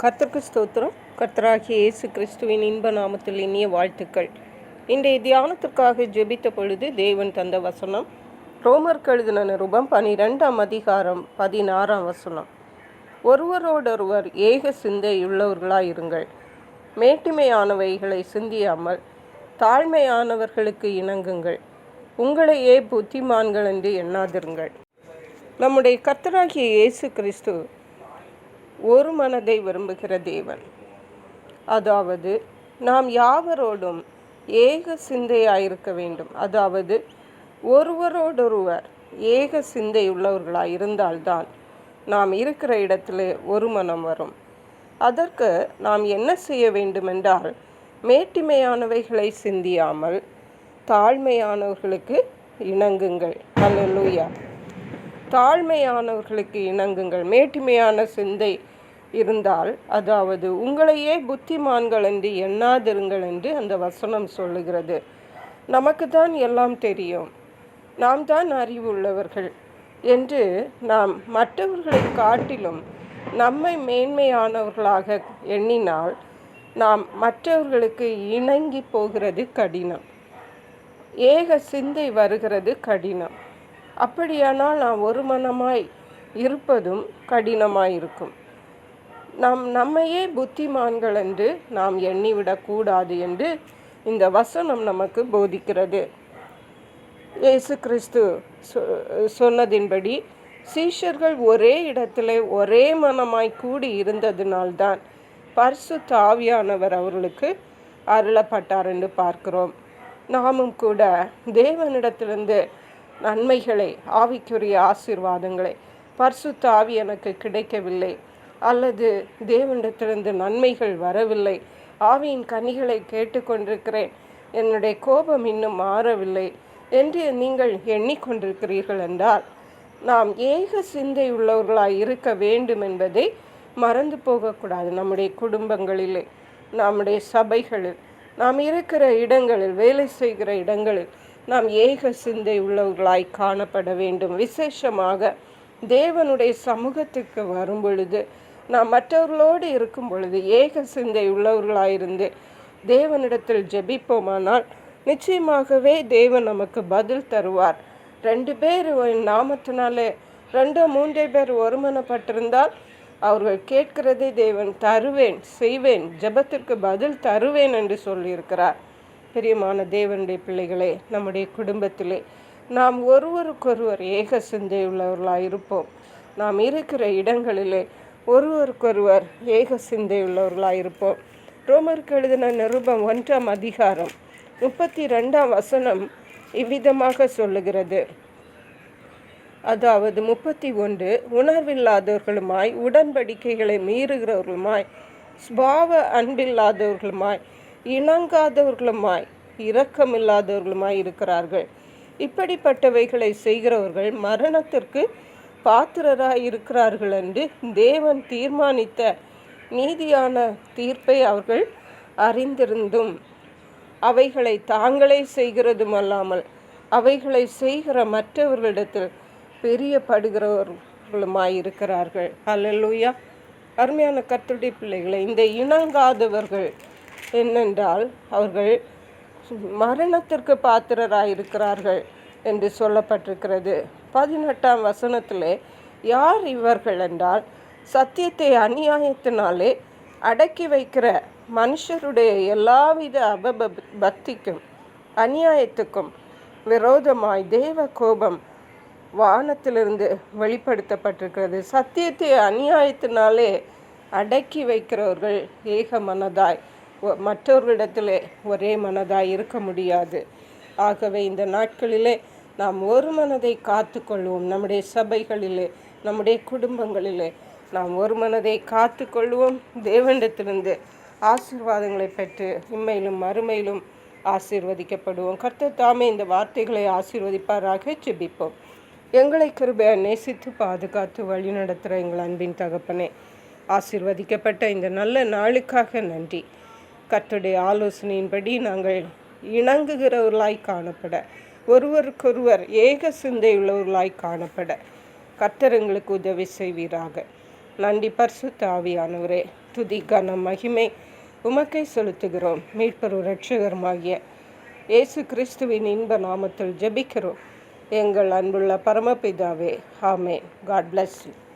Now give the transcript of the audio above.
கர்த்தருக்கு ஸ்தோத்திரம். கர்த்தராகிய இயேசு கிறிஸ்துவின் இன்ப நாமத்தில் இனிய வாழ்த்துக்கள். இன்றைய தியானத்திற்காக ஜெபித்த பொழுது தேவன் தந்த வசனம் ரோமருக்கு எழுதின நிருபம் 12ஆம் அதிகாரம் 16ஆம் வசனம். ஒருவரோடொருவர் ஏக சிந்தையுள்ளவர்களாயிருங்கள், மேட்டிமையானவைகளை சிந்தியாமல் தாழ்மையானவர்களுக்கு இணங்குங்கள், உங்களையே புத்திமான்கள் என்று எண்ணாதிருங்கள். நம்முடைய கர்த்தராகிய இயேசு கிறிஸ்து ஒரு மனதை விரும்புகிற தேவன். அதாவது நாம் யாவரோடும் ஏக சிந்தையாயிருக்க வேண்டும். அதாவது ஒருவரோடொருவர் ஏக சிந்தை உள்ளவர்களாக இருந்தால்தான் நாம் இருக்கிற இடத்துல ஒரு மனம் வரும். அதற்கு நாம் என்ன செய்ய வேண்டுமென்றால், மேட்டிமையானவைகளை சிந்தியாமல் தாழ்மையானவர்களுக்கு இணங்குங்கள். அல்லேலூயா. தாழ்மையானவர்களுக்கு இணங்குங்கள். மேட்டிமையான சிந்தை இருந்தால், அதாவது உங்களையே புத்திமான்கள் என்று எண்ணாதிருங்கள் என்று அந்த வசனம் சொல்லுகிறது. நமக்கு தான் எல்லாம் தெரியும், நாம் தான் அறிவுள்ளவர்கள் என்று நாம் மற்றவர்களை காட்டிலும் நம்மை மேன்மையானவர்களாக எண்ணினால் நாம் மற்றவர்களுக்கு இணங்கி போகிறது கடினம். ஏக சிந்தை வருகிறது கடினம். அப்படியானால் நாம் ஒரு மனமாய் இருப்பதும் கடினமாயிருக்கும். நம்மையே புத்திமான்கள் என்று நாம் எண்ணிவிடக்கூடாது என்று இந்த வசனம் நமக்கு போதிக்கிறது. இயேசு கிறிஸ்து சொன்னதின்படி சீஷர்கள் ஒரே இடத்துல ஒரே மனமாய் கூடி இருந்ததினால்தான் பரிசுத்த ஆவியானவர் அவர்களுக்கு அருளப்பட்டார் என்று பார்க்கிறோம். நாமும் கூட தேவனிடத்திலிருந்து நன்மைகளை, ஆவிக்குரிய ஆசீர்வாதங்களை, பரிசுத்த ஆவி எனக்கு கிடைக்கவில்லை, அல்லது தேவனிடத்திலிருந்து நன்மைகள் வரவில்லை, ஆவியின் கனிகளை கேட்டுக்கொண்டிருக்கிறேன், என்னுடைய கோபம் இன்னும் மாறவில்லை என்று நீங்கள் எண்ணிக்கொண்டிருக்கிறீர்கள் என்றால், நாம் ஏக சிந்தை உள்ளவர்களாய் இருக்க வேண்டும் என்பதை மறந்து போகக்கூடாது. நம்முடைய குடும்பங்களிலே, நம்முடைய சபைகளில், நாம் இருக்கிற இடங்களில், வேலை செய்கிற இடங்களில் நாம் ஏக சிந்தை உள்ளவர்களாய் காணப்பட வேண்டும். விசேஷமாக தேவனுடைய சமூகத்துக்கு வரும் பொழுது, நாம் மற்றவர்களோடு இருக்கும் பொழுது ஏக சிந்தை உள்ளவர்களாயிருந்து தேவனிடத்தில் ஜெபிப்போமானால் நிச்சயமாகவே தேவன் நமக்கு பதில் தருவார். 2 பேர் நாமத்தினாலே 2-3 பேர் ஒருமனப்பட்டிருந்தால் அவர்கள் கேட்கிறதை தேவன் தருவேன், செய்வேன், ஜெபத்திற்கு பதில் தருவேன் என்று சொல்லியிருக்கிறார். பிரியமான தேவனுடைய பிள்ளைகளே, நம்முடைய குடும்பத்திலே நாம் ஒருவருக்கொருவர் ஏக சிந்தை உள்ளவர்களாக இருப்போம். நாம் இருக்கிற இடங்களிலே ஒருவருக்கொருவர் ஏக சிந்தை உள்ளவர்களாக இருப்போம். ரோமருக்கு எழுதின நிருபம் 1ஆம் அதிகாரம் 32ஆம் வசனம் இவ்விதமாக சொல்லுகிறது. அதாவது 31, உணர்வில்லாதவர்களுமாய், உடன்படிக்கைகளை மீறுகிறவர்களுமாய், ஸ்பாவ அன்பில்லாதவர்களுமாய், இணங்காதவர்களுமாய், இரக்கமில்லாதவர்களுமாய் இருக்கிறார்கள். இப்படிப்பட்டவைகளை செய்கிறவர்கள் மரணத்திற்கு பாத்திரராய் இருக்கிறார்கள் என்று தேவன் தீர்மானித்த நீதியான தீர்ப்பை அவர்கள் அறிந்திருந்தும் அவைகளை தாங்களே செய்கிறதும் அல்லாமல் அவைகளை செய்கிற மற்றவர்களிடத்தில் பிரியப்படுகிறவர்களுமாய் இருக்கிறார்கள். அல்லேலூயா. அருமையான கர்த்தருடைய பிள்ளைகளை, இந்த இணங்காதவர்கள் என்னென்றால் அவர்கள் மரணத்திற்கு பாத்திரராயிருக்கிறார்கள் என்று சொல்லப்பட்டிருக்கிறது. 18ஆம் வசனத்திலே யார் இவர்கள் என்றால், சத்தியத்தை அநியாயத்தினாலே அடக்கி வைக்கிற மனுஷருடைய எல்லாவித பக்திக்கும் அநியாயத்துக்கும் விரோதமாய் தேவ கோபம் வானத்திலிருந்து வெளிப்படுத்தப்பட்டிருக்கிறது. சத்தியத்தை அநியாயத்தினாலே அடக்கி வைக்கிறவர்கள் ஏக மனதாய் மற்றவர்களிடத்திலே ஒரே மனதாய் இருக்க முடியாது. ஆகவே இந்த நாட்களிலே நாம் ஒரு மனதை காத்து கொள்வோம். நம்முடைய சபைகளிலே, நம்முடைய குடும்பங்களிலே நாம் ஒரு மனதை காத்து கொள்வோம். தேவனிடத்திலிருந்து ஆசீர்வாதங்களை பெற்று இம்மையிலும் மறுமையிலும் ஆசீர்வதிக்கப்படுவோம். கர்த்தர் தாமே இந்த வார்த்தைகளை ஆசீர்வதிப்பாராக. ஜெபிப்போம். எங்களை கிருபையை நேசித்து பாதுகாத்து வழி நடத்துகிற எங்கள் அன்பின் தகப்பனே, ஆசீர்வதிக்கப்பட்ட இந்த நல்ல நாளுக்காக நன்றி. கர்த்தருடைய ஆலோசனையின்படி நாங்கள் இணங்குகிறவர்களாய் காணப்பட, ஒருவருக்கொருவர் ஏக சிந்தை உள்ளவர்களாய் காணப்பட கர்த்தர் எங்களுக்கு உதவி செய்வீராக. நன்றி பரிசுத்த ஆவியானவரே. துதி கன மகிமை உமக்கை செலுத்துகிறோம். மீட்பரும் இரட்சகருமாகிய இயேசு கிறிஸ்துவின் இன்ப நாமத்தில் ஜெபிக்கிறோம் எங்கள் அன்புள்ள பரமபிதாவே. ஆமென். God bless you.